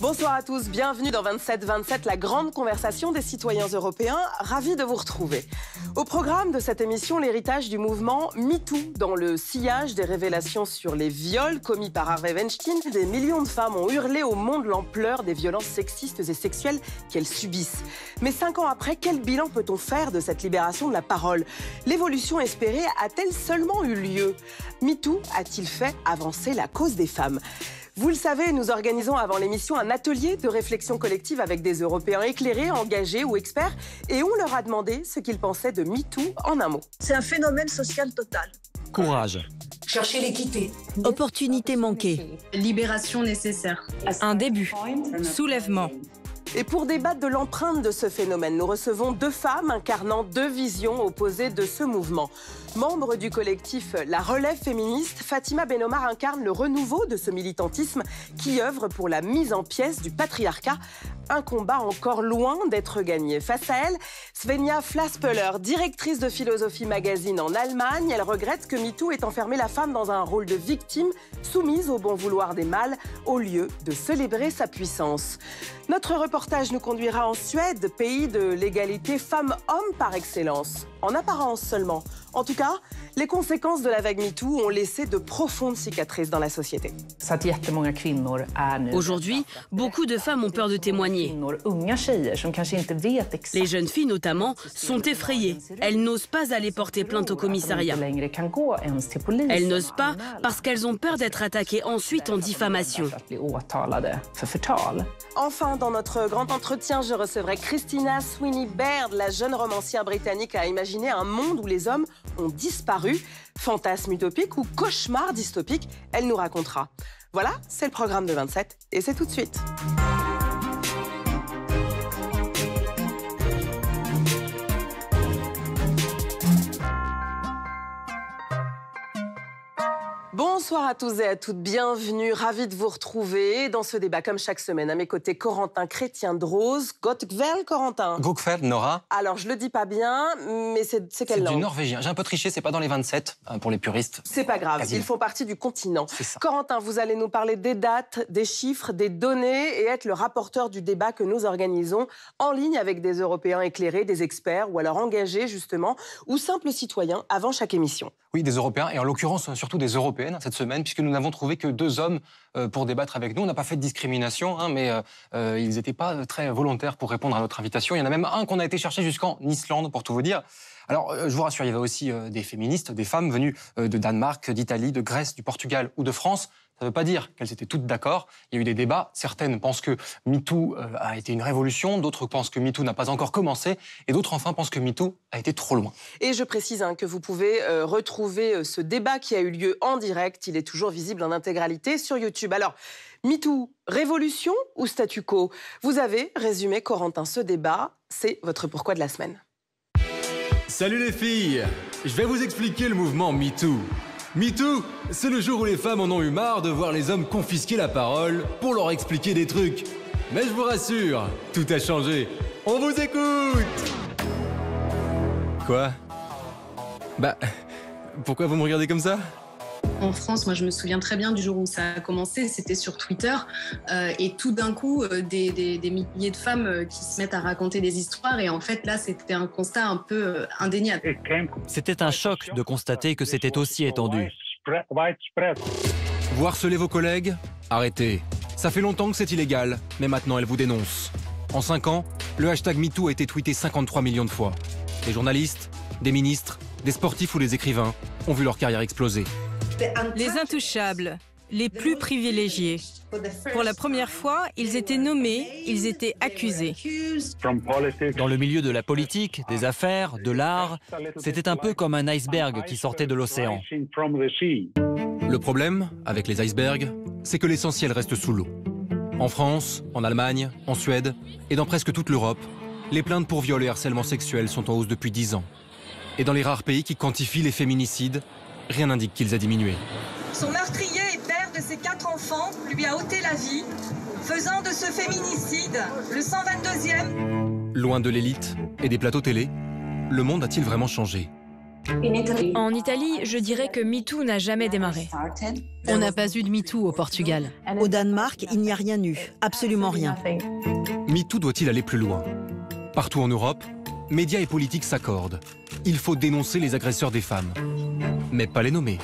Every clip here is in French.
Bonsoir à tous, bienvenue dans 27-27, la grande conversation des citoyens européens. Ravi de vous retrouver. Au programme de cette émission, l'héritage du mouvement MeToo. Dans le sillage des révélations sur les viols commis par Harvey Weinstein, des millions de femmes ont hurlé au monde l'ampleur des violences sexistes et sexuelles qu'elles subissent. Mais 5 ans après, quel bilan peut-on faire de cette libération de la parole? L'évolution espérée a-t-elle seulement eu lieu? MeToo a-t-il fait avancer la cause des femmes? Vous le savez, nous organisons avant l'émission un atelier de réflexion collective avec des Européens éclairés, engagés ou experts, et on leur a demandé ce qu'ils pensaient de MeToo en un mot. C'est un phénomène social total. Courage. Chercher l'équité. Opportunité manquée. Libération nécessaire. Un début. Soulèvement. Et pour débattre de l'empreinte de ce phénomène, nous recevons 2 femmes incarnant 2 visions opposées de ce mouvement. Membre du collectif La Relève féministe, Fatima Benomar incarne le renouveau de ce militantisme qui œuvre pour la mise en pièces du patriarcat. Un combat encore loin d'être gagné. Face à elle, Svenja Flaspeller, directrice de Philosophie Magazine en Allemagne. Elle regrette que MeToo ait enfermé la femme dans un rôle de victime, soumise au bon vouloir des mâles, au lieu de célébrer sa puissance. Notre reportage nous conduira en Suède, pays de l'égalité femmes-hommes par excellence. En apparence seulement. En tout cas, les conséquences de la vague MeToo ont laissé de profondes cicatrices dans la société. Aujourd'hui, beaucoup de femmes ont peur de témoigner. Les jeunes filles, notamment, sont effrayées. Elles n'osent pas aller porter plainte au commissariat. Elles n'osent pas parce qu'elles ont peur d'être attaquées ensuite en diffamation. Enfin, dans notre grand entretien, je recevrai Christina Sweeney Baird. La jeune romancière britannique a imaginé un monde où les hommes ont disparu. Fantasme utopique ou cauchemar dystopique, elle nous racontera. Voilà, c'est le programme de 27 et c'est tout de suite. Bonsoir à tous et à toutes, bienvenue, ravi de vous retrouver dans ce débat comme chaque semaine. À mes côtés, Corentin Chrétien-Droz, Gottvel, Corentin. Gottvel, Nora. Alors, je le dis pas bien, mais c'est quelle langue? C'est du norvégien. J'ai un peu triché, c'est pas dans les 27 pour les puristes. C'est pas grave, Quasiment. ils font partie du continent. C'est ça. Corentin, vous allez nous parler des dates, des chiffres, des données et être le rapporteur du débat que nous organisons en ligne avec des Européens éclairés, des experts ou alors engagés justement, ou simples citoyens avant chaque émission. Oui, des Européens, et en l'occurrence surtout des Européennes cette semaine, puisque nous n'avons trouvé que 2 hommes pour débattre avec nous. On n'a pas fait de discrimination, mais ils n'étaient pas très volontaires pour répondre à notre invitation. Il y en a même un qu'on a été chercher jusqu'en Islande, pour tout vous dire. Alors, je vous rassure, il y avait aussi des féministes, des femmes venues de Danemark, d'Italie, de Grèce, du Portugal ou de France. Ça ne veut pas dire qu'elles étaient toutes d'accord. Il y a eu des débats. Certaines pensent que MeToo a été une révolution, d'autres pensent que MeToo n'a pas encore commencé, et d'autres enfin pensent que MeToo a été trop loin. Et je précise que vous pouvez retrouver ce débat qui a eu lieu en direct. Il est toujours visible en intégralité sur YouTube. Alors, MeToo, révolution ou statu quo? Vous avez résumé, Corentin, ce débat. C'est votre pourquoi de la semaine. Salut les filles! Je vais vous expliquer le mouvement MeToo. MeToo, c'est le jour où les femmes en ont eu marre de voir les hommes confisquer la parole pour leur expliquer des trucs. Mais je vous rassure, tout a changé. On vous écoute! Quoi? Bah, pourquoi vous me regardez comme ça? En France, moi je me souviens très bien du jour où ça a commencé, c'était sur Twitter, et tout d'un coup, des milliers de femmes qui se mettent à raconter des histoires, et en fait là c'était un constat un peu indéniable. C'était un choc de constater que c'était aussi étendu. Vous harcelez vos collègues? Arrêtez. Ça fait longtemps que c'est illégal, mais maintenant elles vous dénoncent. En 5 ans, le hashtag MeToo a été tweeté 53 millions de fois. Des journalistes, des ministres, des sportifs ou des écrivains ont vu leur carrière exploser. Les intouchables, les plus privilégiés. Pour la première fois, ils étaient nommés, ils étaient accusés. Dans le milieu de la politique, des affaires, de l'art, c'était un peu comme un iceberg qui sortait de l'océan. Le problème, avec les icebergs, c'est que l'essentiel reste sous l'eau. En France, en Allemagne, en Suède et dans presque toute l'Europe, les plaintes pour viol et harcèlement sexuel sont en hausse depuis 10 ans. Et dans les rares pays qui quantifient les féminicides, rien n'indique qu'ils aient diminué. Son meurtrier et père de ses 4 enfants lui a ôté la vie, faisant de ce féminicide le 122e. Loin de l'élite et des plateaux télé, le monde a-t-il vraiment changé? En Italie, je dirais que MeToo n'a jamais démarré. On n'a pas eu de MeToo au Portugal. Au Danemark, il n'y a rien eu, absolument rien. MeToo doit-il aller plus loin? Partout en Europe, médias et politiques s'accordent. Il faut dénoncer les agresseurs des femmes, mais pas les nommer.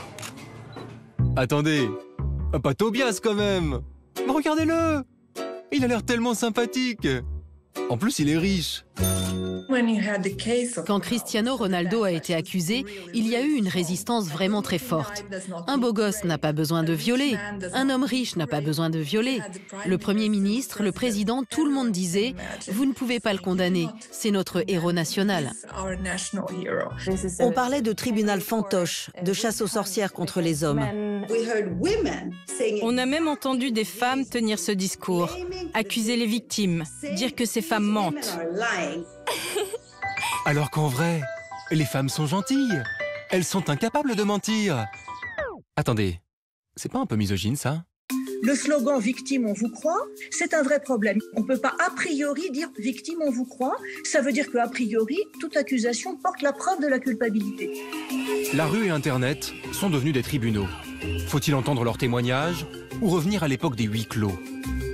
Attendez, pas Tobias quand même. Regardez-le, il a l'air tellement sympathique. En plus, il est riche. Quand Cristiano Ronaldo a été accusé, il y a eu une résistance vraiment très forte. Un beau gosse n'a pas besoin de violer. Un homme riche n'a pas besoin de violer. Le Premier ministre, le président, tout le monde disait « Vous ne pouvez pas le condamner, c'est notre héros national ». On parlait de tribunal fantoche, de chasse aux sorcières contre les hommes. On a même entendu des femmes tenir ce discours, accuser les victimes, dire que ces femmes mentent. Alors qu'en vrai, les femmes sont gentilles. Elles sont incapables de mentir. Attendez, c'est pas un peu misogyne, ça? Le slogan « Victime, on vous croit », c'est un vrai problème. On ne peut pas a priori dire « Victime, on vous croit ». Ça veut dire qu'a priori, toute accusation porte la preuve de la culpabilité. La rue et Internet sont devenus des tribunaux. Faut-il entendre leurs témoignages ou revenir à l'époque des huis clos,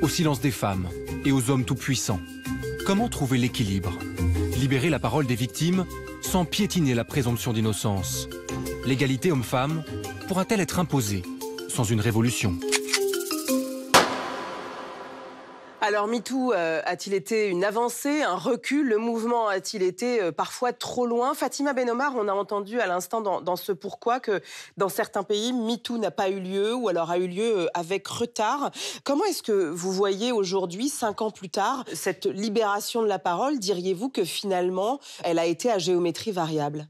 au silence des femmes et aux hommes tout-puissants? Comment trouver l'équilibre? Libérer la parole des victimes sans piétiner la présomption d'innocence. L'égalité homme-femme pourra-t-elle être imposée sans une révolution? Alors, MeToo a-t-il été une avancée, un recul? Le mouvement a-t-il été parfois trop loin? Fatima Benomar, on a entendu à l'instant dans ce pourquoi que dans certains pays, MeToo n'a pas eu lieu ou alors a eu lieu avec retard. Comment est-ce que vous voyez aujourd'hui, 5 ans plus tard, cette libération de la parole? Diriez-vous que finalement, elle a été à géométrie variable?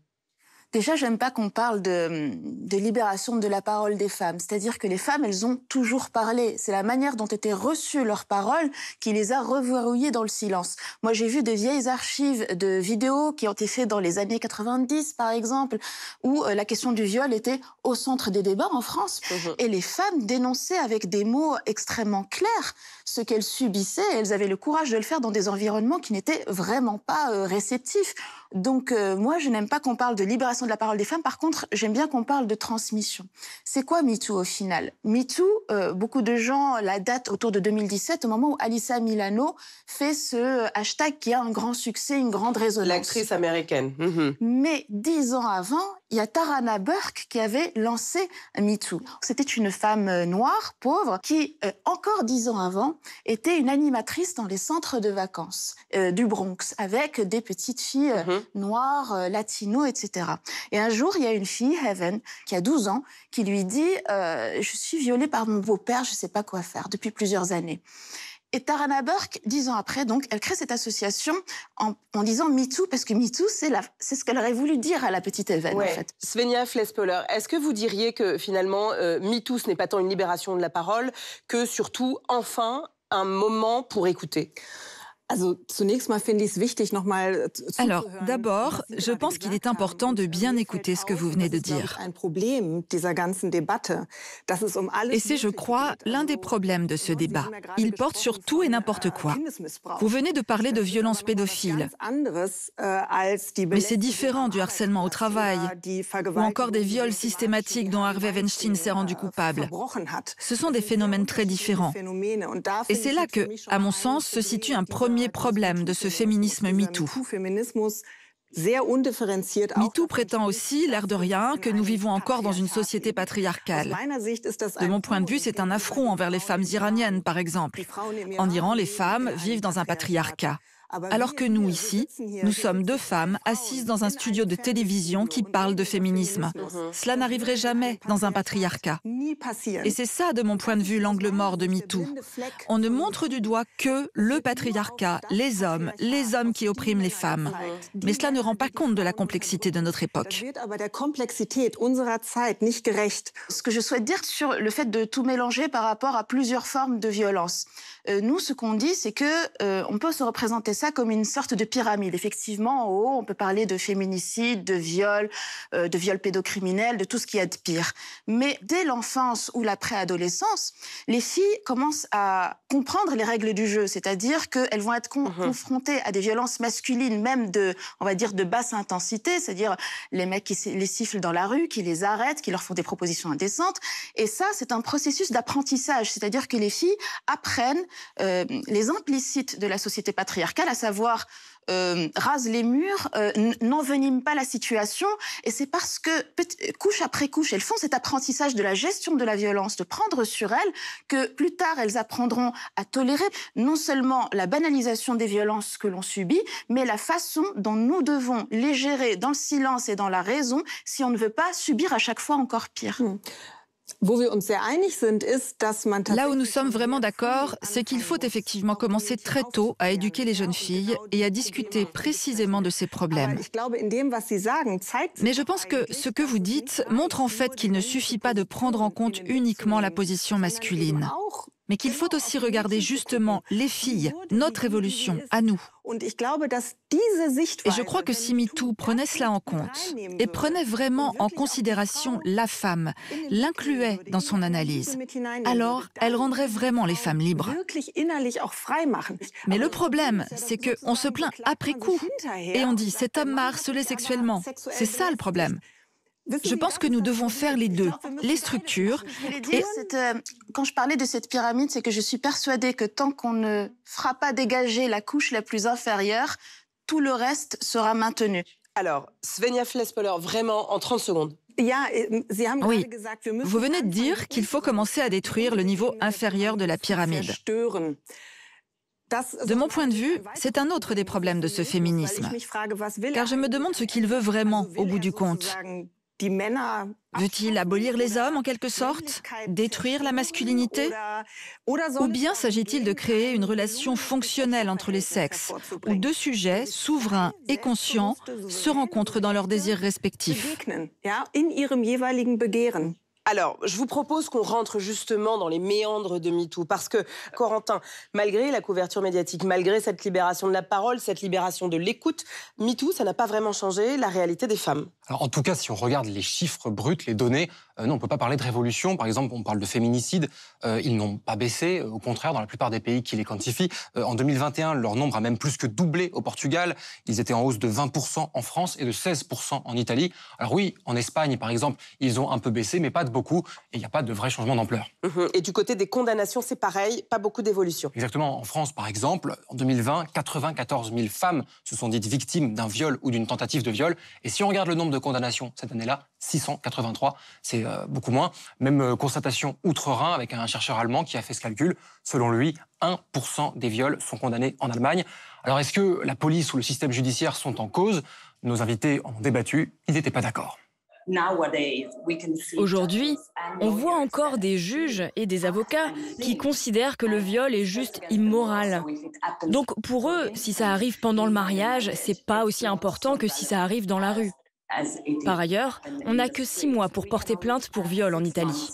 Déjà, j'aime pas qu'on parle de libération de la parole des femmes. C'est-à-dire que les femmes, elles ont toujours parlé. C'est la manière dont étaient reçues leurs paroles qui les a reverrouillées dans le silence. Moi, j'ai vu de vieilles archives de vidéos qui ont été faites dans les années 90, par exemple, où la question du viol était au centre des débats en France. Et les femmes dénonçaient avec des mots extrêmement clairs ce qu'elles subissaient. Elles avaient le courage de le faire dans des environnements qui n'étaient vraiment pas réceptifs. Donc, moi, je n'aime pas qu'on parle de libération de la parole des femmes. Par contre, j'aime bien qu'on parle de transmission. C'est quoi MeToo au final? MeToo, beaucoup de gens la datent autour de 2017, au moment où Alyssa Milano fait ce hashtag qui a un grand succès, une grande résonance. L'actrice américaine. Mais 10 ans avant, il y a Tarana Burke qui avait lancé MeToo. C'était une femme noire, pauvre, qui, encore 10 ans avant, était une animatrice dans les centres de vacances du Bronx, avec des petites filles noires, latino, etc. Et un jour, il y a une fille, Heaven, qui a 12 ans, qui lui dit « Je suis violée par mon beau-père, je ne sais pas quoi faire depuis plusieurs années ». Et Tarana Burke, 10 ans après, donc, elle crée cette association en disant MeToo, parce que MeToo, c'est ce qu'elle aurait voulu dire à la petite Heaven, en fait. Svenja Flespoller, est-ce que vous diriez que finalement, MeToo, ce n'est pas tant une libération de la parole que surtout, enfin, un moment pour écouter? Alors, d'abord, je pense qu'il est important de bien écouter ce que vous venez de dire. Et c'est, je crois, l'un des problèmes de ce débat. Il porte sur tout et n'importe quoi. Vous venez de parler de violences pédophiles. Mais c'est différent du harcèlement au travail ou encore des viols systématiques dont Harvey Weinstein s'est rendu coupable. Ce sont des phénomènes très différents. Et c'est là que, à mon sens, se situe un premier problème de ce féminisme MeToo. MeToo prétend aussi, l'air de rien, que nous vivons encore dans une société patriarcale. De mon point de vue, c'est un affront envers les femmes iraniennes, par exemple. En Iran, les femmes vivent dans un patriarcat. Alors que nous, ici, nous sommes 2 femmes assises dans un studio de télévision qui parle de féminisme. Cela n'arriverait jamais dans un patriarcat. Et c'est ça, de mon point de vue, l'angle mort de MeToo. On ne montre du doigt que le patriarcat, les hommes qui oppriment les femmes. Mais cela ne rend pas compte de la complexité de notre époque. Ce que je souhaite dire sur le fait de tout mélanger par rapport à plusieurs formes de violence. Nous, ce qu'on dit, c'est que on peut se représenter ça comme une sorte de pyramide. Effectivement, en haut, on peut parler de féminicide, de viol pédocriminel, de tout ce qu'il y a de pire. Mais dès l'enfance ou la préadolescence, les filles commencent à comprendre les règles du jeu, c'est-à-dire qu'elles vont être confrontées à des violences masculines, même on va dire de basse intensité, c'est-à-dire les mecs qui les sifflent dans la rue, qui les arrêtent, qui leur font des propositions indécentes. Et ça, c'est un processus d'apprentissage, c'est-à-dire que les filles apprennent les implicites de la société patriarcale, à savoir rase les murs, n'envenime pas la situation. Et c'est parce que, couche après couche, elles font cet apprentissage de la gestion de la violence, de prendre sur elles, que plus tard, elles apprendront à tolérer non seulement la banalisation des violences que l'on subit, mais la façon dont nous devons les gérer dans le silence et dans la raison si on ne veut pas subir à chaque fois encore pire. Là où nous sommes vraiment d'accord, c'est qu'il faut effectivement commencer très tôt à éduquer les jeunes filles et à discuter précisément de ces problèmes. Mais je pense que ce que vous dites montre en fait qu'il ne suffit pas de prendre en compte uniquement la position masculine, mais qu'il faut aussi regarder justement les filles, notre évolution, à nous. Et je crois que si MeToo prenait cela en compte et prenait vraiment en considération la femme, l'incluait dans son analyse, alors elle rendrait vraiment les femmes libres. Mais le problème, c'est qu'on se plaint après coup et on dit « cet homme m'a harcelé sexuellement ». C'est ça le problème. Je pense que nous devons faire les deux, les structures. Et quand je parlais de cette pyramide, c'est que je suis persuadée que tant qu'on ne fera pas dégager la couche la plus inférieure, tout le reste sera maintenu. Alors, Svenja Flespiler, vraiment en 30 secondes. Oui, vous venez de dire qu'il faut commencer à détruire le niveau inférieur de la pyramide. De mon point de vue, c'est un autre des problèmes de ce féminisme. Car je me demande ce qu'il veut vraiment au bout du compte. Veut-il abolir les hommes en quelque sorte? Détruire la masculinité? Ou bien s'agit-il de créer une relation fonctionnelle entre les sexes, où deux sujets, souverains et conscients, se rencontrent dans leurs désirs respectifs? Alors, je vous propose qu'on rentre justement dans les méandres de MeToo, parce que, Corentin, malgré la couverture médiatique, malgré cette libération de la parole, cette libération de l'écoute, MeToo, ça n'a pas vraiment changé la réalité des femmes. Alors, en tout cas, si on regarde les chiffres bruts, les données, non, on ne peut pas parler de révolution. Par exemple, on parle de féminicide. Ils n'ont pas baissé. Au contraire, dans la plupart des pays qui les quantifient. En 2021, leur nombre a même plus que doublé au Portugal. Ils étaient en hausse de 20% en France et de 16% en Italie. Alors oui, en Espagne, par exemple, ils ont un peu baissé, mais pas de beaucoup. Et il n'y a pas de vrai changement d'ampleur. Et du côté des condamnations, c'est pareil, pas beaucoup d'évolution. Exactement. En France, par exemple, en 2020, 94 000 femmes se sont dites victimes d'un viol ou d'une tentative de viol. Et si on regarde le nombre de condamnations cette année-là, 683, c'est beaucoup moins. Même constatation outre-Rhin avec un chercheur allemand qui a fait ce calcul. Selon lui, 1% des viols sont condamnés en Allemagne. Alors est-ce que la police ou le système judiciaire sont en cause? Nos invités en ont débattu, ils n'étaient pas d'accord. Aujourd'hui, on voit encore des juges et des avocats qui considèrent que le viol est juste immoral. Donc pour eux, si ça arrive pendant le mariage, c'est pas aussi important que si ça arrive dans la rue. Par ailleurs, on n'a que 6 mois pour porter plainte pour viol en Italie.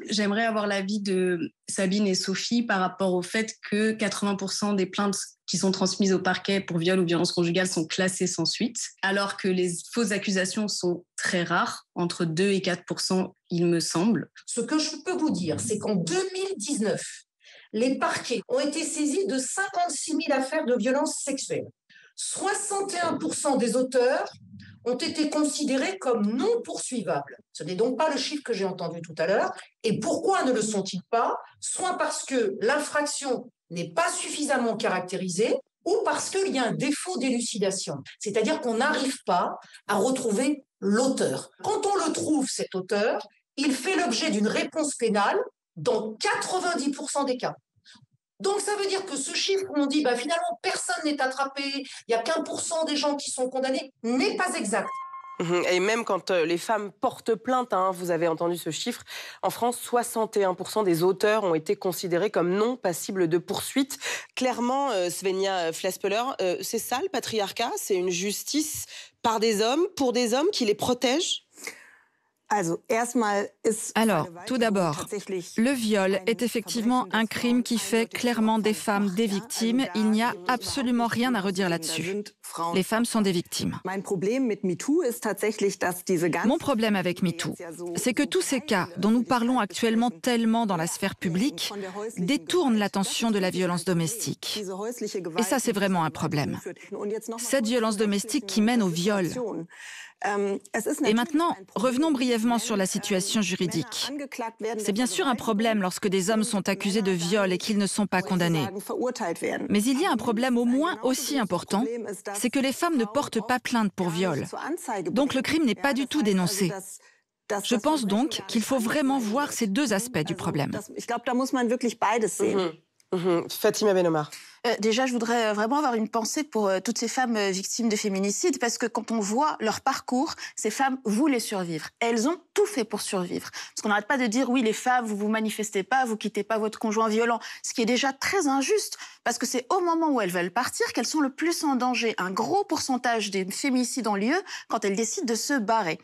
J'aimerais avoir l'avis de Sabine et Sophie par rapport au fait que 80% des plaintes qui sont transmises au parquet pour viol ou violence conjugale sont classées sans suite, alors que les fausses accusations sont très rares, entre 2 et 4%, il me semble. Ce que je peux vous dire, c'est qu'en 2019, les parquets ont été saisis de 56 000 affaires de violences sexuelles. 61% des auteurs ont été considérés comme non poursuivables. Ce n'est donc pas le chiffre que j'ai entendu tout à l'heure. Et pourquoi ne le sont-ils pas? Soit parce que l'infraction n'est pas suffisamment caractérisée, ou parce qu'il y a un défaut d'élucidation. C'est-à-dire qu'on n'arrive pas à retrouver l'auteur. Quand on le trouve, cet auteur, il fait l'objet d'une réponse pénale dans 90% des cas. Donc, ça veut dire que ce chiffre où on dit finalement personne n'est attrapé, il n'y a qu'1% des gens qui sont condamnés, n'est pas exact. Et même quand les femmes portent plainte, vous avez entendu ce chiffre, en France, 61% des auteurs ont été considérés comme non passibles de poursuite. Clairement, Svenja Flespiler, c'est ça le patriarcat? C'est une justice par des hommes, pour des hommes qui les protègent? Alors, tout d'abord, le viol est effectivement un crime qui fait clairement des femmes des victimes. Il n'y a absolument rien à redire là-dessus. Les femmes sont des victimes. Mon problème avec MeToo, c'est que tous ces cas dont nous parlons actuellement tellement dans la sphère publique détournent l'attention de la violence domestique. Et ça, c'est vraiment un problème. Cette violence domestique qui mène au viol. Et maintenant, revenons brièvement sur la situation juridique. C'est bien sûr un problème lorsque des hommes sont accusés de viol et qu'ils ne sont pas condamnés. Mais il y a un problème au moins aussi important, c'est que les femmes ne portent pas plainte pour viol. Donc le crime n'est pas du tout dénoncé. Je pense donc qu'il faut vraiment voir ces deux aspects du problème. Fatima Benomar. Déjà, je voudrais vraiment avoir une pensée pour toutes ces femmes victimes de féminicide, parce que quand on voit leur parcours, ces femmes voulaient survivre. Elles ont tout fait pour survivre. Parce qu'on n'arrête pas de dire, oui, les femmes, vous vous manifestez pas, vous quittez pas votre conjoint violent, ce qui est déjà très injuste, parce que c'est au moment où elles veulent partir qu'elles sont le plus en danger. Un gros pourcentage des féminicides ont lieu quand elles décident de se barrer.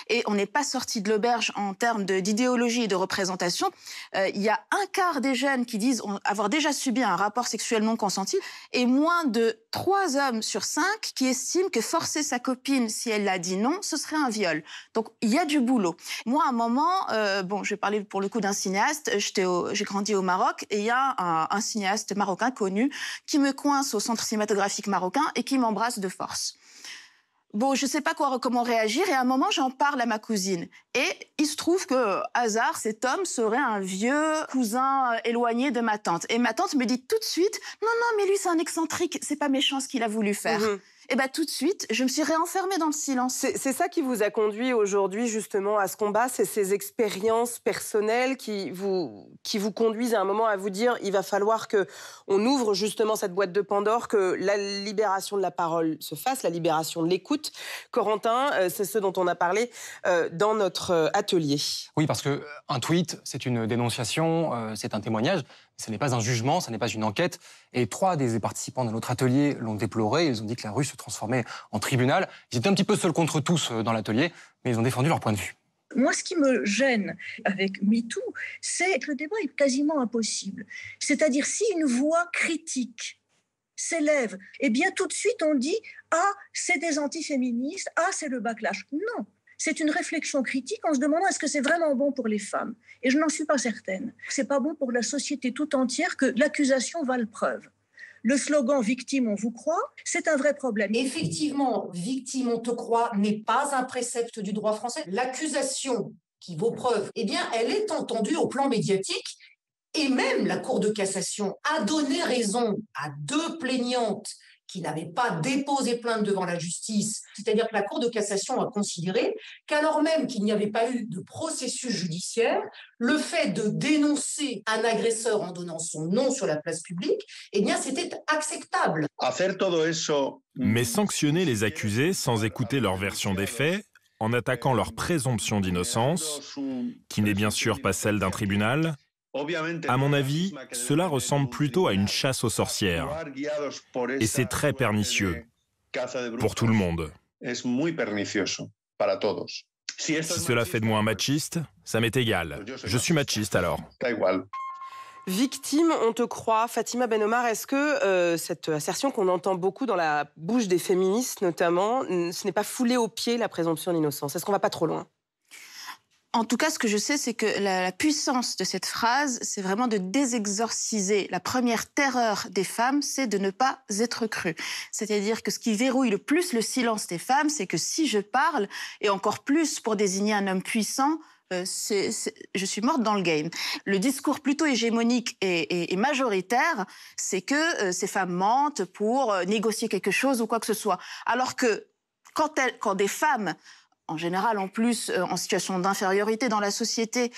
Et on n'est pas sorti de l'auberge en termes d'idéologie et de représentation. Il y a un quart des jeunes qui disent avoir déjà subi un rapport sexuel non consenti et moins de 3 hommes sur 5 qui estiment que forcer sa copine, si elle l'a dit non, ce serait un viol. Donc, il y a du boulot. Moi, à un moment, je vais parler pour le coup d'un cinéaste, j'ai grandi au Maroc et il y a un cinéaste marocain connu qui me coince au centre cinématographique marocain et qui m'embrasse de force. Bon, je sais pas comment réagir et à un moment, j'en parle à ma cousine. Et il se trouve que, hasard, cet homme serait un vieux cousin éloigné de ma tante. Et ma tante me dit tout de suite, non, mais lui, c'est un excentrique, c'est pas méchant ce qu'il a voulu faire. Et bien tout de suite, je me suis réenfermée dans le silence. C'est ça qui vous a conduit aujourd'hui justement à ce combat, c'est ces expériences personnelles qui vous conduisent à un moment à vous dire il va falloir qu'on ouvre justement cette boîte de Pandore, que la libération de la parole se fasse, la libération de l'écoute. Corentin, c'est ce dont on a parlé dans notre atelier. Oui, parce qu'un tweet, c'est une dénonciation, c'est un témoignage. Ce n'est pas un jugement, ce n'est pas une enquête. Et 3 des participants de notre atelier l'ont déploré. Ils ont dit que la rue se transformait en tribunal. Ils étaient un petit peu seuls contre tous dans l'atelier, mais ils ont défendu leur point de vue. Moi, ce qui me gêne avec MeToo, c'est que le débat est quasiment impossible. C'est-à-dire, si une voix critique s'élève, eh bien, tout de suite, on dit « Ah, c'est des antiféministes, ah, c'est le backlash ». Non. C'est une réflexion critique en se demandant est-ce que c'est vraiment bon pour les femmes. Et je n'en suis pas certaine. C'est pas bon pour la société tout entière que l'accusation vale preuve. Le slogan « Victime, on vous croit », c'est un vrai problème. Effectivement, « Victime, on te croit » n'est pas un précepte du droit français. L'accusation qui vaut preuve, eh bien, elle est entendue au plan médiatique. Et même la Cour de cassation a donné raison à 2 plaignantes qui n'avaient pas déposé plainte devant la justice, c'est-à-dire que la Cour de cassation a considéré qu'alors même qu'il n'y avait pas eu de processus judiciaire, le fait de dénoncer un agresseur en donnant son nom sur la place publique, eh bien, c'était acceptable. Mais sanctionner les accusés sans écouter leur version des faits, en attaquant leur présomption d'innocence, qui n'est bien sûr pas celle d'un tribunal, à mon avis, cela ressemble plutôt à une chasse aux sorcières. Et c'est très pernicieux pour tout le monde. Si cela fait de moi un machiste, ça m'est égal. Je suis machiste alors. Victime, on te croit. Fatima Benomar, est-ce que cette assertion qu'on entend beaucoup dans la bouche des féministes notamment, ce n'est pas fouler aux pieds la présomption d'innocence? Est-ce qu'on va pas trop loin? En tout cas, ce que je sais, c'est que la puissance de cette phrase, c'est vraiment de désexorciser. La première terreur des femmes, c'est de ne pas être crues. C'est-à-dire que ce qui verrouille le plus le silence des femmes, c'est que si je parle, et encore plus pour désigner un homme puissant, je suis morte dans le game. Le discours plutôt hégémonique et majoritaire, c'est que ces femmes mentent pour négocier quelque chose ou quoi que ce soit. Alors que quand des femmes, en général, en plus, en situation d'infériorité dans la société,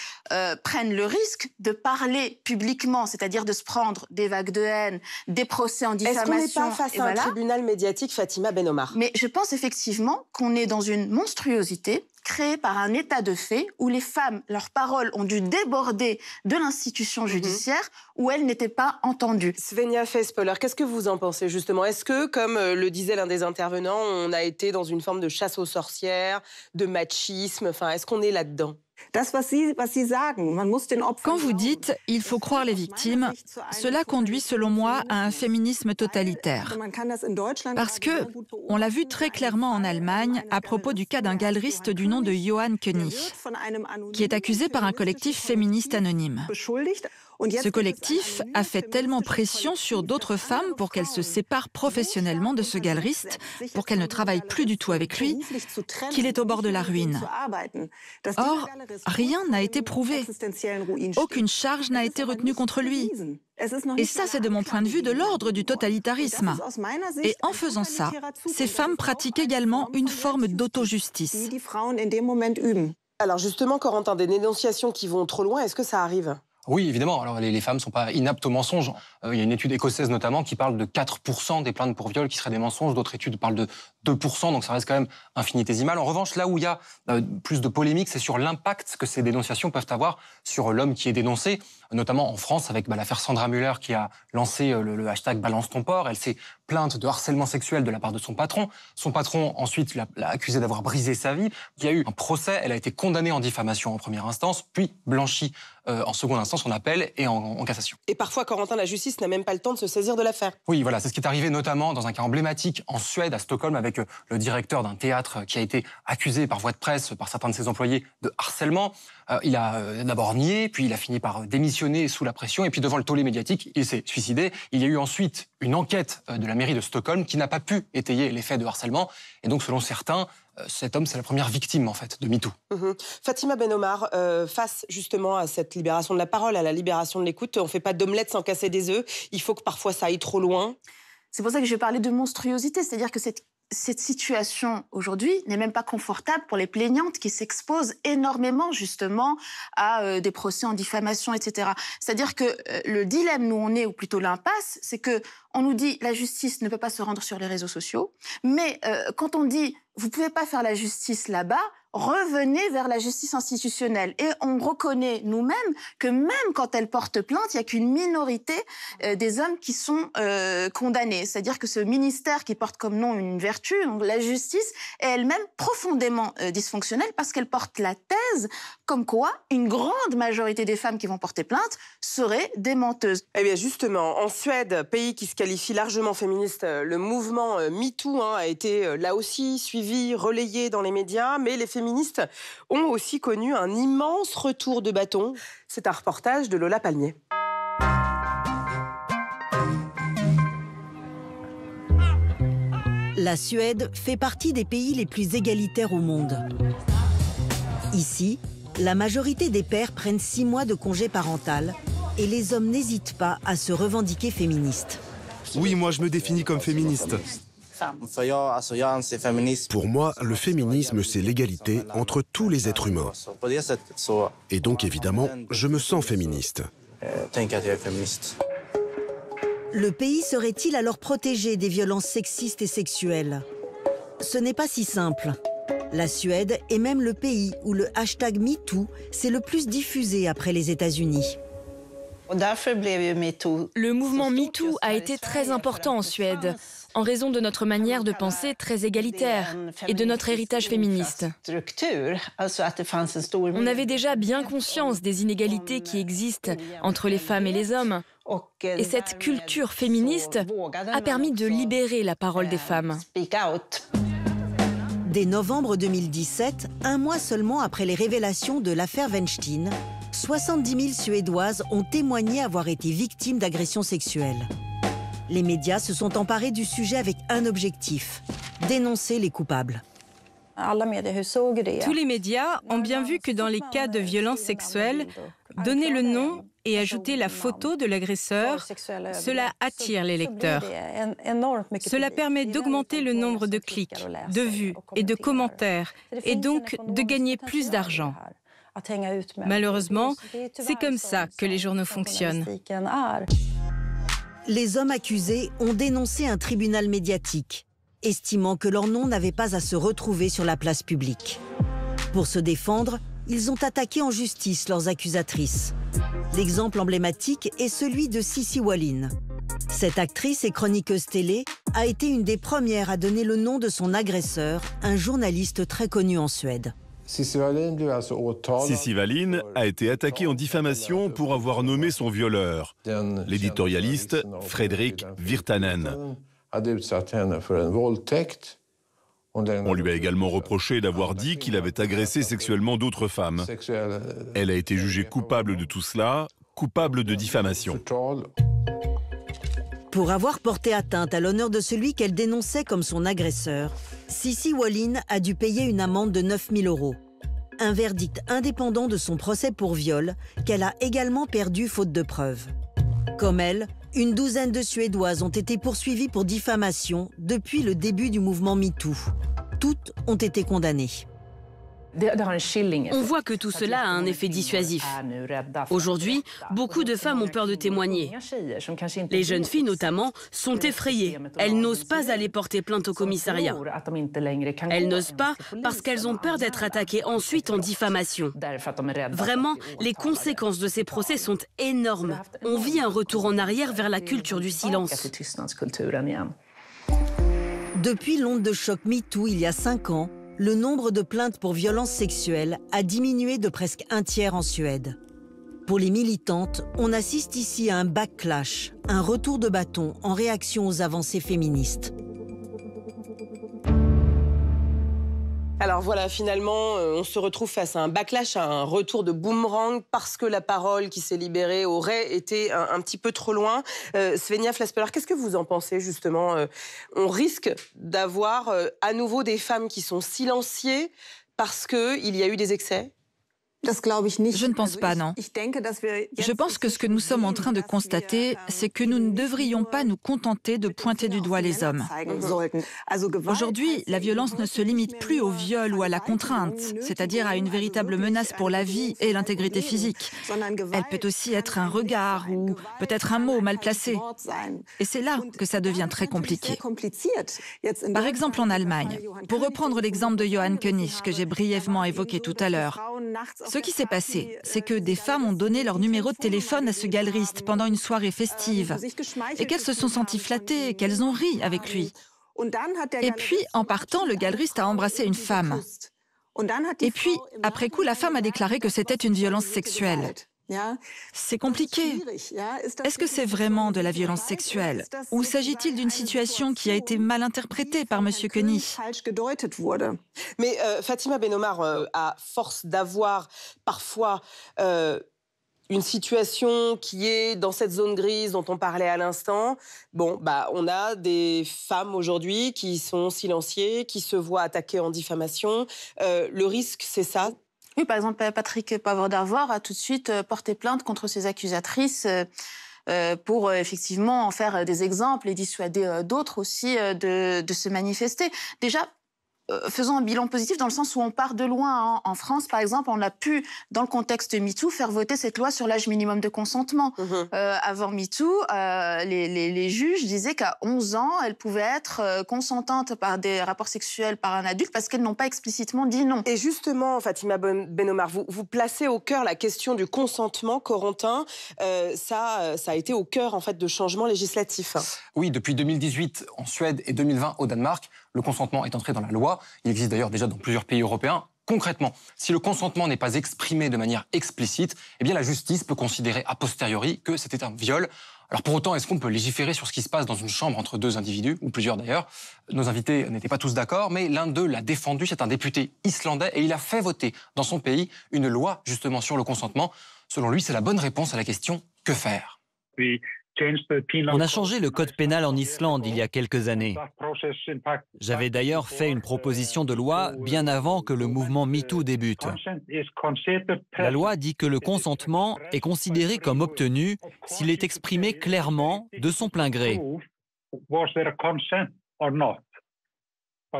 prennent le risque de parler publiquement, c'est-à-dire de se prendre des vagues de haine, des procès en diffamation. Est-ce qu'on n'est pas face à un tribunal médiatique, Fatima Benomar? Mais je pense effectivement qu'on est dans une monstruosité créé par un état de fait où les femmes, leurs paroles ont dû déborder de l'institution judiciaire où elles n'étaient pas entendues. Svenja Fespoller, qu'est-ce que vous en pensez justement? Est-ce que, comme le disait l'un des intervenants, on a été dans une forme de chasse aux sorcières, de machisme? Enfin, est-ce qu'on est là-dedans? Quand vous dites « il faut croire les victimes », cela conduit selon moi à un féminisme totalitaire. Parce que, on l'a vu très clairement en Allemagne à propos du cas d'un galeriste du nom de Johann König, qui est accusé par un collectif féministe anonyme. Ce collectif a fait tellement pression sur d'autres femmes pour qu'elles se séparent professionnellement de ce galeriste, pour qu'elles ne travaillent plus du tout avec lui, qu'il est au bord de la ruine. Or, rien n'a été prouvé. Aucune charge n'a été retenue contre lui. Et ça, c'est de mon point de vue de l'ordre du totalitarisme. Et en faisant ça, ces femmes pratiquent également une forme d'auto-justice. Alors justement, Corentin, des dénonciations qui vont trop loin, est-ce que ça arrive ? Oui, évidemment. Alors, les femmes ne sont pas inaptes au mensonge. Il y a une étude écossaise notamment qui parle de 4% des plaintes pour viol qui seraient des mensonges. D'autres études parlent de 2%, donc ça reste quand même infinitésimal. En revanche, là où il y a plus de polémique, c'est sur l'impact que ces dénonciations peuvent avoir sur l'homme qui est dénoncé, notamment en France avec l'affaire Sandra Müller qui a lancé le hashtag Balance ton porc. Elle s'est plainte de harcèlement sexuel de la part de son patron. Son patron, ensuite, l'a accusée d'avoir brisé sa vie. Il y a eu un procès. Elle a été condamnée en diffamation en première instance, puis blanchie en seconde instance, en appel et en cassation. Et parfois, Corentin, la justice n'a même pas le temps de se saisir de l'affaire. Oui, voilà, c'est ce qui est arrivé notamment dans un cas emblématique en Suède, à Stockholm, avec le directeur d'un théâtre qui a été accusé par voie de presse par certains de ses employés de harcèlement. Il a d'abord nié, puis il a fini par démissionner sous la pression, et puis devant le tollé médiatique, il s'est suicidé. Il y a eu ensuite une enquête de la mairie de Stockholm qui n'a pas pu étayer les faits de harcèlement, et donc selon certains, cet homme, c'est la première victime, en fait, de MeToo. Fatima Ben-Omar, face justement à cette libération de la parole, à la libération de l'écoute, on ne fait pas d'omelette sans casser des œufs. Il faut que parfois ça aille trop loin. C'est pour ça que je vais parler de monstruosité, c'est-à-dire que cette situation aujourd'hui n'est même pas confortable pour les plaignantes qui s'exposent énormément justement à des procès en diffamation, etc. C'est-à-dire que le dilemme, nous on est, ou plutôt l'impasse, c'est que on nous dit la justice ne peut pas se rendre sur les réseaux sociaux, mais quand on dit vous pouvez pas faire la justice là-bas, revenez vers la justice institutionnelle. Et on reconnaît nous-mêmes que même quand elles portent plainte, il n'y a qu'une minorité des hommes qui sont condamnés. C'est-à-dire que ce ministère qui porte comme nom une vertu, donc la justice, est elle-même profondément dysfonctionnelle parce qu'elle porte la thèse comme quoi une grande majorité des femmes qui vont porter plainte seraient des menteuses. Eh bien justement, en Suède, pays qui se qualifie largement féministe, le mouvement MeToo a été là aussi suivi, relayé dans les médias, mais les féministes ont aussi connu un immense retour de bâton. C'est un reportage de Lola Palmier. La Suède fait partie des pays les plus égalitaires au monde. Ici, la majorité des pères prennent 6 mois de congé parental et les hommes n'hésitent pas à se revendiquer féministes. Oui, moi je me définis comme féministe. Pour moi, le féminisme, c'est l'égalité entre tous les êtres humains. Et donc, évidemment, je me sens féministe. Le pays serait-il alors protégé des violences sexistes et sexuelles? Ce n'est pas si simple. La Suède est même le pays où le hashtag MeToo s'est le plus diffusé après les États-Unis. Le mouvement MeToo a été très important en Suède, en raison de notre manière de penser très égalitaire et de notre héritage féministe. On avait déjà bien conscience des inégalités qui existent entre les femmes et les hommes. Et cette culture féministe a permis de libérer la parole des femmes. Dès novembre 2017, un mois seulement après les révélations de l'affaire Weinstein, 70 000 Suédoises ont témoigné avoir été victimes d'agressions sexuelles. Les médias se sont emparés du sujet avec un objectif, dénoncer les coupables. Tous les médias ont bien vu que dans les cas de violences sexuelles, donner le nom et ajouter la photo de l'agresseur, cela attire les lecteurs. Cela permet d'augmenter le nombre de clics, de vues et de commentaires, et donc de gagner plus d'argent. Malheureusement, c'est comme ça que les journaux fonctionnent. Les hommes accusés ont dénoncé un tribunal médiatique, estimant que leur nom n'avait pas à se retrouver sur la place publique. Pour se défendre, ils ont attaqué en justice leurs accusatrices. L'exemple emblématique est celui de Cissi Wallin. Cette actrice et chroniqueuse télé a été une des premières à donner le nom de son agresseur, un journaliste très connu en Suède. Cissi Wallin a été attaquée en diffamation pour avoir nommé son violeur, l'éditorialiste Fredrik Virtanen. On lui a également reproché d'avoir dit qu'il avait agressé sexuellement d'autres femmes. Elle a été jugée coupable de tout cela, coupable de diffamation. Pour avoir porté atteinte à l'honneur de celui qu'elle dénonçait comme son agresseur, Cissi Wallin a dû payer une amende de 9 000 €. Un verdict indépendant de son procès pour viol qu'elle a également perdu faute de preuves. Comme elle, une douzaine de Suédoises ont été poursuivies pour diffamation depuis le début du mouvement MeToo. Toutes ont été condamnées. On voit que tout cela a un effet dissuasif. Aujourd'hui, beaucoup de femmes ont peur de témoigner. Les jeunes filles, notamment, sont effrayées. Elles n'osent pas aller porter plainte au commissariat. Elles n'osent pas parce qu'elles ont peur d'être attaquées ensuite en diffamation. Vraiment, les conséquences de ces procès sont énormes. On vit un retour en arrière vers la culture du silence. Depuis l'onde de choc MeToo il y a 5 ans, le nombre de plaintes pour violences sexuelles a diminué de presque 1/3 en Suède. Pour les militantes, on assiste ici à un backlash, un retour de bâton en réaction aux avancées féministes. Alors voilà, finalement, on se retrouve face à un backlash, à un retour de boomerang, parce que la parole qui s'est libérée aurait été un petit peu trop loin. Svenja Flaspeler, qu'est-ce que vous en pensez, justement? On risque d'avoir à nouveau des femmes qui sont silenciées parce qu'il y a eu des excès? Je ne pense pas, non. Je pense que ce que nous sommes en train de constater, c'est que nous ne devrions pas nous contenter de pointer du doigt les hommes. Aujourd'hui, la violence ne se limite plus au viol ou à la contrainte, c'est-à-dire à une véritable menace pour la vie et l'intégrité physique. Elle peut aussi être un regard ou peut-être un mot mal placé. Et c'est là que ça devient très compliqué. Par exemple, en Allemagne, pour reprendre l'exemple de Johann König que j'ai brièvement évoqué tout à l'heure, ce qui s'est passé, c'est que des femmes ont donné leur numéro de téléphone à ce galeriste pendant une soirée festive et qu'elles se sont senties flattées, qu'elles ont ri avec lui. Et puis, en partant, le galeriste a embrassé une femme. Et puis, après coup, la femme a déclaré que c'était une violence sexuelle. C'est compliqué. Est-ce que c'est vraiment de la violence sexuelle? Ou s'agit-il d'une situation qui a été mal interprétée par M. König? Mais Fatima Benomar, à force d'avoir parfois une situation qui est dans cette zone grise dont on parlait à l'instant, on a des femmes aujourd'hui qui sont silenciées, qui se voient attaquées en diffamation. Le risque, c'est ça? Oui, par exemple, Patrick Poivre-d'Arvor a tout de suite porté plainte contre ses accusatrices pour effectivement en faire des exemples et dissuader d'autres aussi de se manifester. Déjà, faisons un bilan positif dans le sens où on part de loin. Hein. En France, par exemple, on a pu, dans le contexte MeToo, faire voter cette loi sur l'âge minimum de consentement. Avant MeToo, les juges disaient qu'à 11 ans, elles pouvaient être consentantes par des rapports sexuels par un adulte parce qu'elles n'ont pas explicitement dit non. Et justement, Fatima Benomar, vous placez au cœur la question du consentement, Corentin. Ça a été au cœur en fait, de changements législatifs. Oui, depuis 2018 en Suède et 2020 au Danemark, le consentement est entré dans la loi. Il existe d'ailleurs déjà dans plusieurs pays européens. Concrètement, si le consentement n'est pas exprimé de manière explicite, eh bien la justice peut considérer a posteriori que c'était un viol. Alors pour autant, est-ce qu'on peut légiférer sur ce qui se passe dans une chambre entre deux individus, ou plusieurs d'ailleurs? Nos invités n'étaient pas tous d'accord, mais l'un d'eux l'a défendu, c'est un député islandais, et il a fait voter dans son pays une loi justement sur le consentement. Selon lui, c'est la bonne réponse à la question « que faire ?» On a changé le code pénal en Islande il y a quelques années. J'avais d'ailleurs fait une proposition de loi bien avant que le mouvement MeToo débute. La loi dit que le consentement est considéré comme obtenu s'il est exprimé clairement de son plein gré.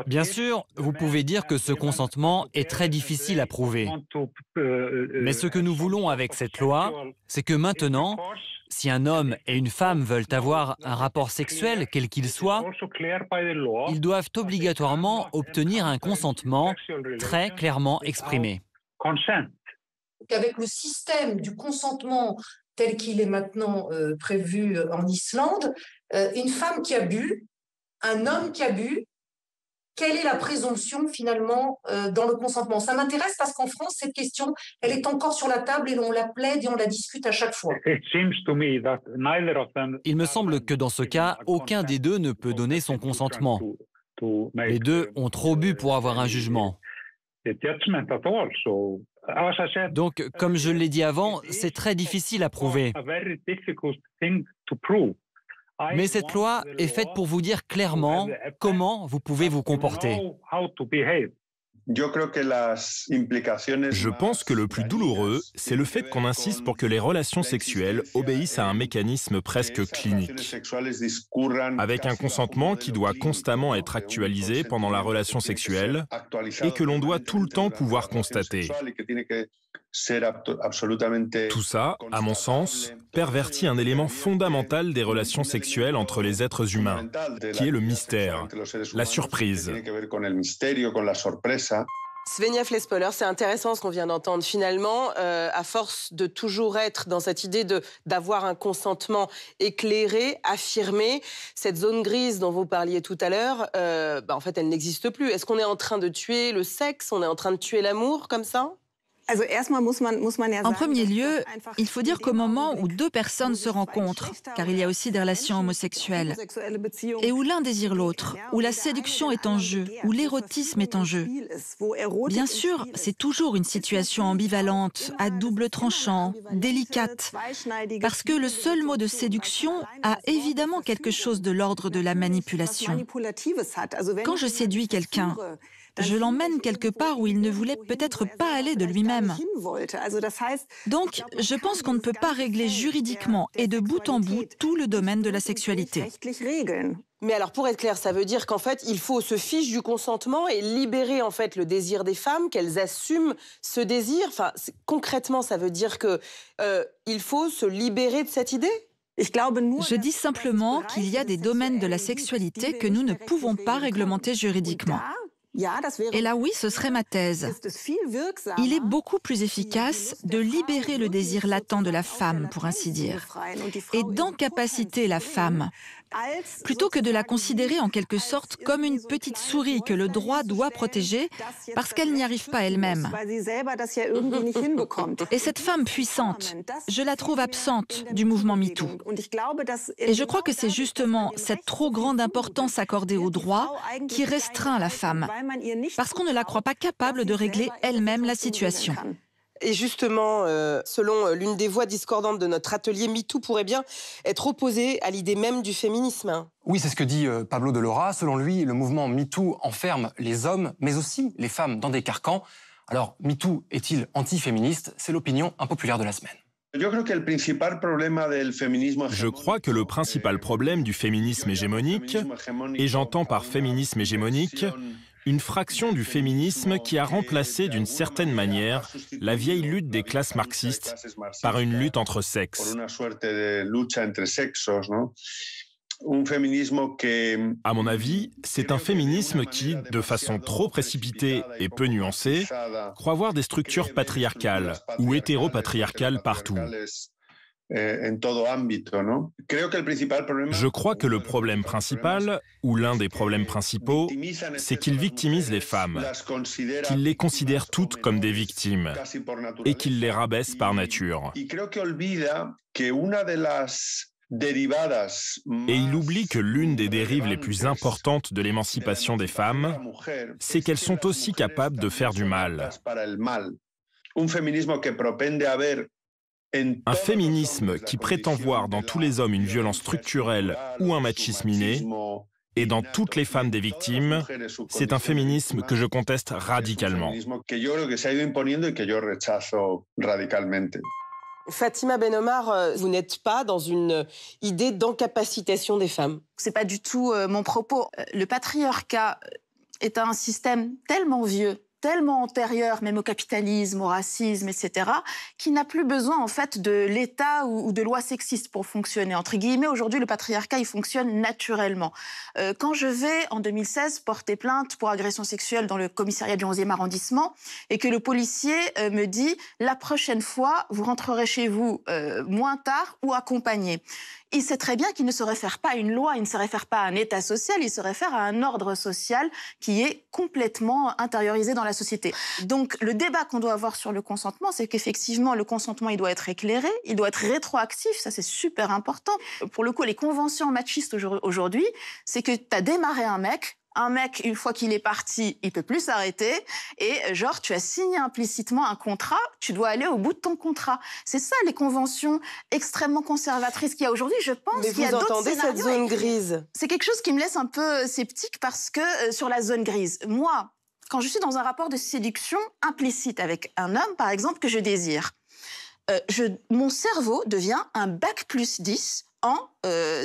Bien sûr, vous pouvez dire que ce consentement est très difficile à prouver. Mais ce que nous voulons avec cette loi, c'est que maintenant, Si un homme et une femme veulent avoir un rapport sexuel, quel qu'il soit, ils doivent obligatoirement obtenir un consentement très clairement exprimé. Avec le système du consentement tel qu'il est maintenant prévu en Islande, une femme qui a bu, un homme qui a bu, quelle est la présomption finalement dans le consentement? Ça m'intéresse parce qu'en France, cette question, elle est encore sur la table et on la plaide et on la discute à chaque fois. Il me semble que dans ce cas, aucun des deux ne peut donner son consentement. Les deux ont trop bu pour avoir un jugement. Donc, comme je l'ai dit avant, c'est très difficile à prouver. Mais cette loi est faite pour vous dire clairement comment vous pouvez vous comporter. Je pense que le plus douloureux, c'est le fait qu'on insiste pour que les relations sexuelles obéissent à un mécanisme presque clinique, avec un consentement qui doit constamment être actualisé pendant la relation sexuelle et que l'on doit tout le temps pouvoir constater. Tout ça, à mon sens, pervertit un élément fondamental des relations sexuelles entre les êtres humains, qui est le mystère, la surprise. Svenja Flespoller, c'est intéressant ce qu'on vient d'entendre. Finalement, à force de toujours être dans cette idée d'avoir un consentement éclairé, affirmé, cette zone grise dont vous parliez tout à l'heure, en fait, elle n'existe plus. Est-ce qu'on est en train de tuer le sexe? On est en train de tuer l'amour comme ça? En premier lieu, il faut dire qu'au moment où deux personnes se rencontrent, car il y a aussi des relations homosexuelles, et où l'un désire l'autre, où la séduction est en jeu, où l'érotisme est en jeu, bien sûr, c'est toujours une situation ambivalente, à double tranchant, délicate, parce que le seul mot de séduction a évidemment quelque chose de l'ordre de la manipulation. Quand je séduis quelqu'un, je l'emmène quelque part où il ne voulait peut-être pas aller de lui-même. Donc, je pense qu'on ne peut pas régler juridiquement et de bout en bout tout le domaine de la sexualité. Mais alors, pour être clair, ça veut dire qu'en fait, il faut se fiche du consentement et libérer en fait le désir des femmes, qu'elles assument ce désir. Enfin, concrètement, ça veut dire que il faut se libérer de cette idée? Je dis simplement qu'il y a des domaines de la sexualité que nous ne pouvons pas réglementer juridiquement. Et là, oui, ce serait ma thèse. Il est beaucoup plus efficace de libérer le désir latent de la femme, pour ainsi dire, et d'encapaciter la femme, plutôt que de la considérer en quelque sorte comme une petite souris que le droit doit protéger parce qu'elle n'y arrive pas elle-même. Et cette femme puissante, je la trouve absente du mouvement MeToo. Et je crois que c'est justement cette trop grande importance accordée au droit qui restreint la femme, parce qu'on ne la croit pas capable de régler elle-même la situation. Et justement, selon l'une des voix discordantes de notre atelier, MeToo pourrait bien être opposé à l'idée même du féminisme. Oui, c'est ce que dit Pablo Delora. Selon lui, le mouvement MeToo enferme les hommes, mais aussi les femmes, dans des carcans. Alors, MeToo est-il anti-féministe? C'est l'opinion impopulaire de la semaine. Je crois que le principal problème du féminisme hégémonique, et j'entends par féminisme hégémonique, une fraction du féminisme qui a remplacé d'une certaine manière la vieille lutte des classes marxistes par une lutte entre sexes. À mon avis, c'est un féminisme qui, de façon trop précipitée et peu nuancée, croit voir des structures patriarcales ou hétéropatriarcales partout. Je crois que le problème principal, ou l'un des problèmes principaux, c'est qu'il victimise les femmes, qu'il les considère toutes comme des victimes et qu'il les rabaisse par nature. Et il oublie que l'une des dérives les plus importantes de l'émancipation des femmes, c'est qu'elles sont aussi capables de faire du mal. Un féminisme qui prétend voir dans tous les hommes une violence structurelle ou un machisme inné, et dans toutes les femmes des victimes, c'est un féminisme que je conteste radicalement. Fatima Ben-Omar, vous n'êtes pas dans une idée d'encapacitation des femmes? C'est pas du tout mon propos. Le patriarcat est un système tellement vieux tellement antérieure, même au capitalisme, au racisme, etc., qui n'a plus besoin en fait de l'État ou de lois sexistes pour fonctionner. Entre guillemets, aujourd'hui, le patriarcat, il fonctionne naturellement. Quand je vais, en 2016, porter plainte pour agression sexuelle dans le commissariat du 11e arrondissement et que le policier me dit « la prochaine fois, vous rentrerez chez vous moins tard ou accompagné », il sait très bien qu'il ne se réfère pas à une loi, il ne se réfère pas à un état social, il se réfère à un ordre social qui est complètement intériorisé dans la société. Donc le débat qu'on doit avoir sur le consentement, c'est qu'effectivement le consentement il doit être éclairé, il doit être rétroactif, ça c'est super important. Pour le coup, les conventions machistes aujourd'hui, c'est que tu as démarré un mec, une fois qu'il est parti, il peut plus s'arrêter. Et genre, tu as signé implicitement un contrat, tu dois aller au bout de ton contrat. C'est ça, les conventions extrêmement conservatrices qu'il y a aujourd'hui. Je pense qu'il y a d'autres scénarios. Mais vous entendez cette zone grise? C'est quelque chose qui me laisse un peu sceptique parce que sur la zone grise, moi, quand je suis dans un rapport de séduction implicite avec un homme, par exemple, que je désire, mon cerveau devient un bac+10 en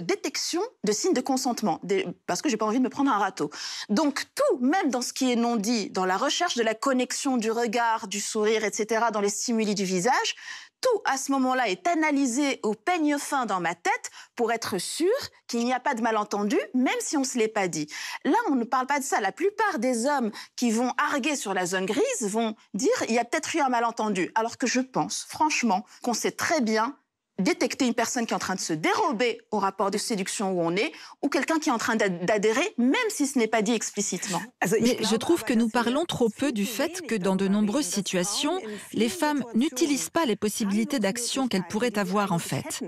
détection de signes de consentement, parce que j'ai pas envie de me prendre un râteau. Donc tout, même dans ce qui est non dit, dans la recherche de la connexion du regard, du sourire, etc., dans les stimuli du visage, tout à ce moment-là est analysé au peigne fin dans ma tête pour être sûr qu'il n'y a pas de malentendu, même si on ne se l'est pas dit. Là, on ne parle pas de ça. La plupart des hommes qui vont arguer sur la zone grise vont dire « il y a peut-être eu un malentendu », alors que je pense, franchement, qu'on sait très bien détecter une personne qui est en train de se dérober au rapport de séduction où on est, ou quelqu'un qui est en train d'adhérer, même si ce n'est pas dit explicitement. Mais je trouve que nous parlons trop peu du fait que dans de nombreuses situations, les femmes n'utilisent pas les possibilités d'action qu'elles pourraient avoir en fait.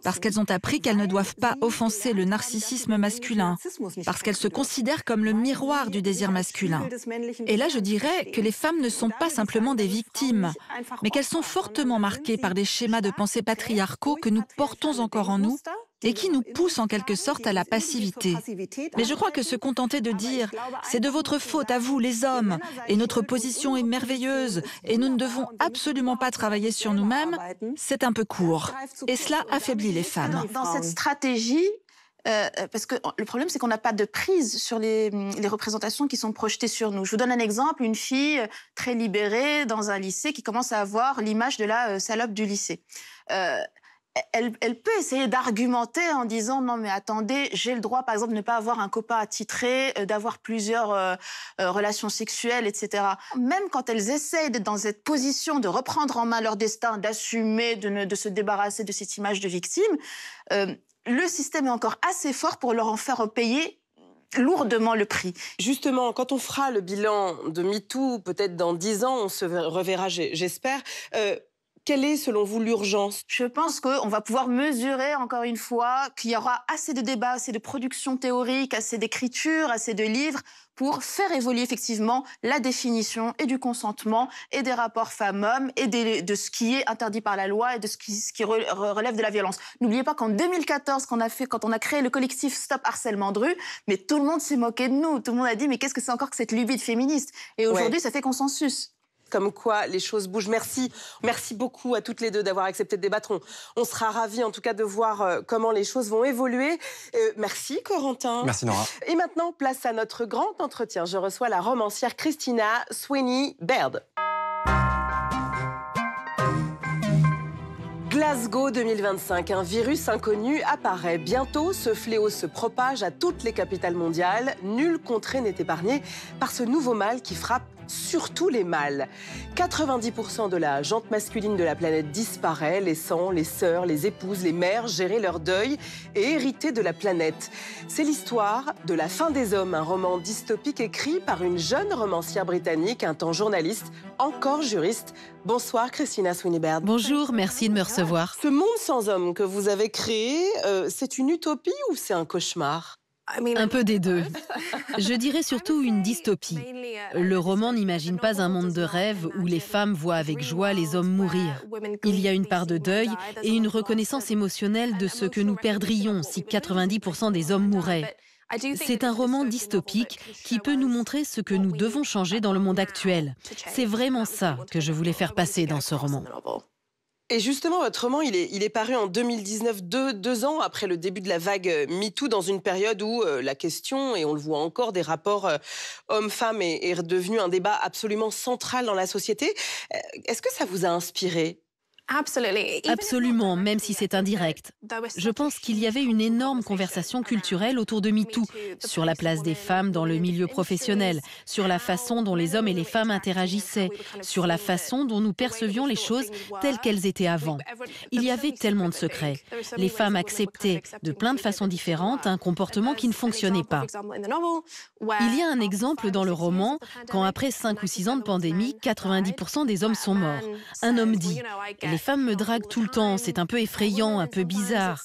Parce qu'elles ont appris qu'elles ne doivent pas offenser le narcissisme masculin, parce qu'elles se considèrent comme le miroir du désir masculin. Et là, je dirais que les femmes ne sont pas simplement des victimes, mais qu'elles sont fortement marquées par des schémas de pensée patriarcaux que nous portons encore en nous et qui nous poussent en quelque sorte à la passivité. Mais je crois que se contenter de dire « c'est de votre faute à vous, les hommes, et notre position est merveilleuse, et nous ne devons absolument pas travailler sur nous-mêmes », c'est un peu court. Et cela affaiblit les femmes. Dans cette stratégie, parce que le problème, c'est qu'on n'a pas de prise sur les représentations qui sont projetées sur nous. Je vous donne un exemple, une fille très libérée dans un lycée qui commence à avoir l'image de la salope du lycée. Elle peut essayer d'argumenter en disant « non mais attendez, j'ai le droit par exemple de ne pas avoir un copain attitré, d'avoir plusieurs relations sexuelles, etc. » Même quand elles essayent d'être dans cette position de reprendre en main leur destin, d'assumer, de se débarrasser de cette image de victime, le système est encore assez fort pour leur en faire payer lourdement le prix. Justement, quand on fera le bilan de MeToo, peut-être dans 10 ans, on se reverra, j'espère. Quelle est, selon vous, l'urgence? Je pense qu'on va pouvoir mesurer, encore une fois, qu'il y aura assez de débats, assez de production théorique, assez d'écriture, assez de livres pour faire évoluer effectivement la définition et du consentement et des rapports femmes-hommes et de ce qui est interdit par la loi et de ce qui relève de la violence. N'oubliez pas qu'en 2014, quand on a créé le collectif Stop Harcèlement de rue, mais tout le monde s'est moqué de nous. Tout le monde a dit « mais qu'est-ce que c'est encore que cette lubie de féministe ?» Et aujourd'hui, ça fait consensus. Comme quoi les choses bougent. Merci beaucoup à toutes les deux d'avoir accepté de débattre. On sera ravis en tout cas de voir comment les choses vont évoluer. Merci Corentin. Merci Nora. Et maintenant, place à notre grand entretien. Je reçois la romancière Christina Sweeney Baird. Glasgow 2025, un virus inconnu apparaît. Bientôt, ce fléau se propage à toutes les capitales mondiales. Nulle contrée n'est épargnée par ce nouveau mal qui frappe surtout les mâles. 90% de la jante masculine de la planète disparaît, laissant les sœurs, les épouses, les mères gérer leur deuil et hériter de la planète. C'est l'histoire de La fin des hommes, un roman dystopique écrit par une jeune romancière britannique, un temps journaliste, encore juriste. Bonsoir Christina Sweeney Baird. Bonjour, merci de me recevoir. Ce monde sans hommes que vous avez créé, c'est une utopie ou c'est un cauchemar ? Un peu des deux. Je dirais surtout une dystopie. Le roman n'imagine pas un monde de rêve où les femmes voient avec joie les hommes mourir. Il y a une part de deuil et une reconnaissance émotionnelle de ce que nous perdrions si 90% des hommes mouraient. C'est un roman dystopique qui peut nous montrer ce que nous devons changer dans le monde actuel. C'est vraiment ça que je voulais faire passer dans ce roman. Et justement, votre roman, il est paru en 2019, deux ans après le début de la vague MeToo, dans une période où la question, et on le voit encore, des rapports hommes-femmes est redevenue un débat absolument central dans la société. Est-ce que ça vous a inspiré ? Absolument, même si c'est indirect. Je pense qu'il y avait une énorme conversation culturelle autour de MeToo, sur la place des femmes dans le milieu professionnel, sur la façon dont les hommes et les femmes interagissaient, sur la façon dont nous percevions les choses telles qu'elles étaient avant. Il y avait tellement de secrets. Les femmes acceptaient, de plein de façons différentes, un comportement qui ne fonctionnait pas. Il y a un exemple dans le roman, quand après 5 ou 6 ans de pandémie, 90% des hommes sont morts. Un homme dit « Les femmes me draguent tout le temps, c'est un peu effrayant, un peu bizarre. »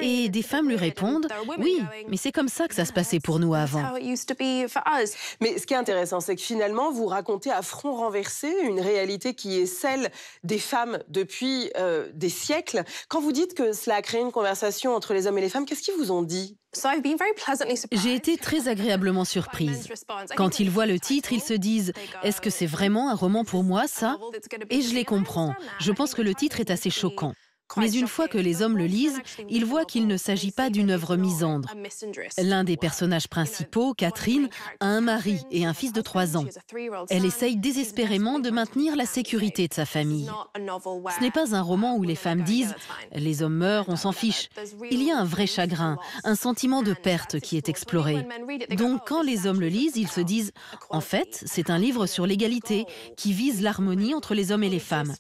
Et des femmes lui répondent « Oui, mais c'est comme ça que ça se passait pour nous avant. » Mais ce qui est intéressant, c'est que finalement, vous racontez à front renversé une réalité qui est celle des femmes depuis des siècles. Quand vous dites que cela a créé une conversation entre les hommes et les femmes, qu'est-ce qu'ils vous ont dit ? J'ai été très agréablement surprise. Quand ils voient le titre, ils se disent « Est-ce que c'est vraiment un roman pour moi, ça ?» Et je les comprends. Je pense que le titre est assez choquant. Mais une fois que les hommes le lisent, ils voient qu'il ne s'agit pas d'une œuvre misandre. L'un des personnages principaux, Catherine, a un mari et un fils de 3 ans. Elle essaye désespérément de maintenir la sécurité de sa famille. Ce n'est pas un roman où les femmes disent « Les hommes meurent, on s'en fiche ». Il y a un vrai chagrin, un sentiment de perte qui est exploré. Donc quand les hommes le lisent, ils se disent « En fait, c'est un livre sur l'égalité qui vise l'harmonie entre les hommes et les femmes. »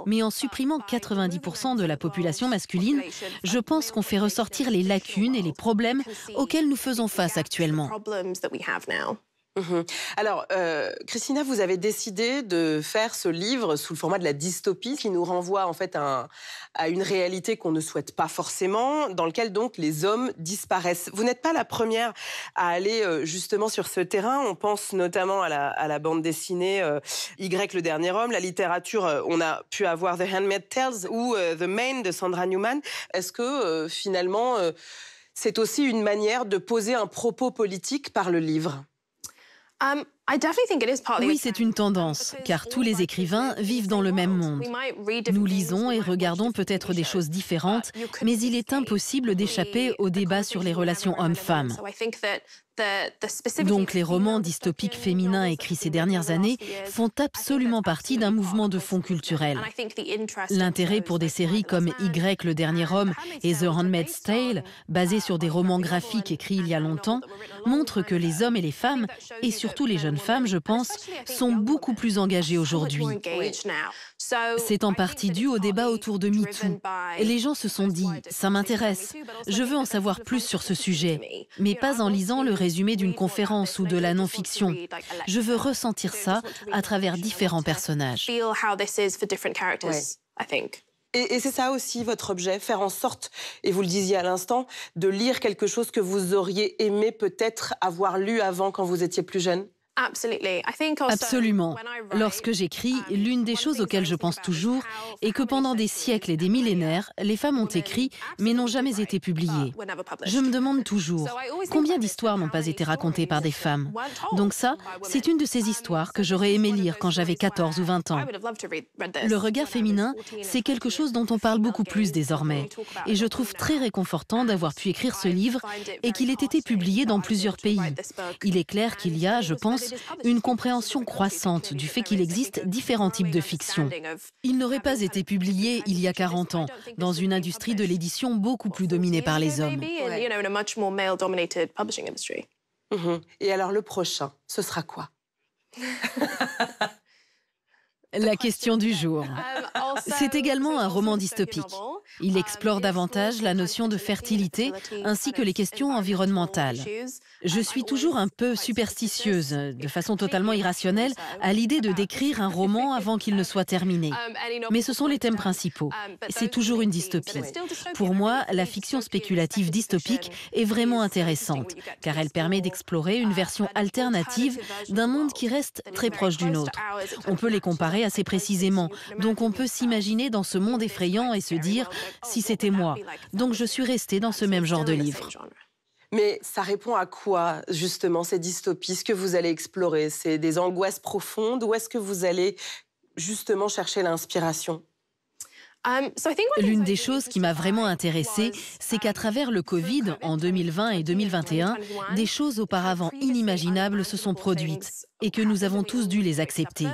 Mais en supprimant 90% de la population masculine, je pense qu'on fait ressortir les lacunes et les problèmes auxquels nous faisons face actuellement. Alors, Christina, vous avez décidé de faire ce livre sous le format de la dystopie qui nous renvoie en fait à une réalité qu'on ne souhaite pas forcément, dans lequel donc les hommes disparaissent. Vous n'êtes pas la première à aller justement sur ce terrain. On pense notamment à la bande dessinée Y, le dernier homme, la littérature, on a pu avoir The Handmaid's Tale ou The Maid de Sandra Newman. Est-ce que finalement, c'est aussi une manière de poser un propos politique par le livre ? Oui, c'est une tendance, car tous les écrivains vivent dans le même monde. Nous lisons et regardons peut-être des choses différentes, mais il est impossible d'échapper au débat sur les relations hommes-femmes. Donc les romans dystopiques féminins écrits ces dernières années font absolument partie d'un mouvement de fond culturel. L'intérêt pour des séries comme Y, le dernier homme et The Handmaid's Tale, basées sur des romans graphiques écrits il y a longtemps, montre que les hommes et les femmes, et surtout les jeunes femmes, je pense, sont beaucoup plus engagés aujourd'hui. C'est en partie dû au débat autour de MeToo. Les gens se sont dit « ça m'intéresse, je veux en savoir plus sur ce sujet », mais pas en lisant le résumé d'une conférence ou de la non-fiction. Je veux ressentir ça à travers différents personnages. Et c'est ça aussi votre objet, faire en sorte, et vous le disiez à l'instant, de lire quelque chose que vous auriez aimé peut-être avoir lu avant quand vous étiez plus jeune ? Absolument. Lorsque j'écris, l'une des choses auxquelles je pense toujours est que pendant des siècles et des millénaires, les femmes ont écrit mais n'ont jamais été publiées. Je me demande toujours, combien d'histoires n'ont pas été racontées par des femmes? Donc ça, c'est une de ces histoires que j'aurais aimé lire quand j'avais 14 ou 20 ans. Le regard féminin, c'est quelque chose dont on parle beaucoup plus désormais. Et je trouve très réconfortant d'avoir pu écrire ce livre et qu'il ait été publié dans plusieurs pays. Il est clair qu'il y a, je pense, une compréhension croissante du fait qu'il existe différents types de fiction. Il n'aurait pas été publié il y a 40 ans, dans une industrie de l'édition beaucoup plus dominée par les hommes. Et alors le prochain, ce sera quoi? La question du jour. C'est également un roman dystopique. Il explore davantage la notion de fertilité ainsi que les questions environnementales. Je suis toujours un peu superstitieuse, de façon totalement irrationnelle, à l'idée de décrire un roman avant qu'il ne soit terminé. Mais ce sont les thèmes principaux. C'est toujours une dystopie. Pour moi, la fiction spéculative dystopique est vraiment intéressante, car elle permet d'explorer une version alternative d'un monde qui reste très proche du nôtre. On peut les comparer assez précisément, donc on peut s'imaginer dans ce monde effrayant et se dire « si c'était moi ». Donc je suis restée dans ce même genre de livre. Mais ça répond à quoi, justement, ces dystopies? Ce que vous allez explorer, c'est des angoisses profondes ou est-ce que vous allez justement chercher l'inspiration? L'une des choses qui m'a vraiment intéressée, c'est qu'à travers le Covid, en 2020 et 2021, des choses auparavant inimaginables se sont produites et que nous avons tous dû les accepter.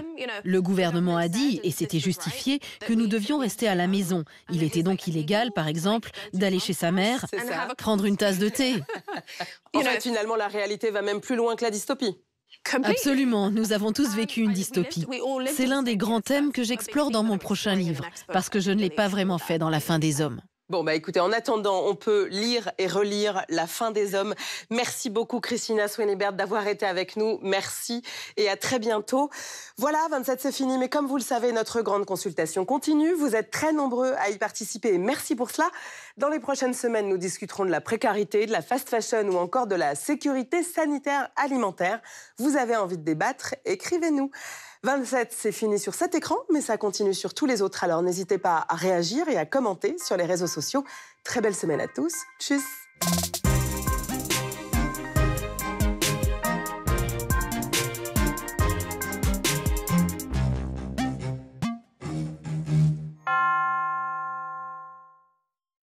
Le gouvernement a dit, et c'était justifié, que nous devions rester à la maison. Il était donc illégal, par exemple, d'aller chez sa mère, prendre une tasse de thé. En fait, finalement, la réalité va même plus loin que la dystopie. Absolument, nous avons tous vécu une dystopie. C'est l'un des grands thèmes que j'explore dans mon prochain livre, parce que je ne l'ai pas vraiment fait dans La fin des hommes. Bon, écoutez, en attendant, on peut lire et relire La fin des hommes. Merci beaucoup, Christina Swainebert, d'avoir été avec nous. Merci et à très bientôt. Voilà, 27, c'est fini. Mais comme vous le savez, notre grande consultation continue. Vous êtes très nombreux à y participer et merci pour cela. Dans les prochaines semaines, nous discuterons de la précarité, de la fast fashion ou encore de la sécurité sanitaire alimentaire. Vous avez envie de débattre? Écrivez-nous. 27, c'est fini sur cet écran, mais ça continue sur tous les autres. Alors n'hésitez pas à réagir et à commenter sur les réseaux sociaux. Très belle semaine à tous. Tchuss.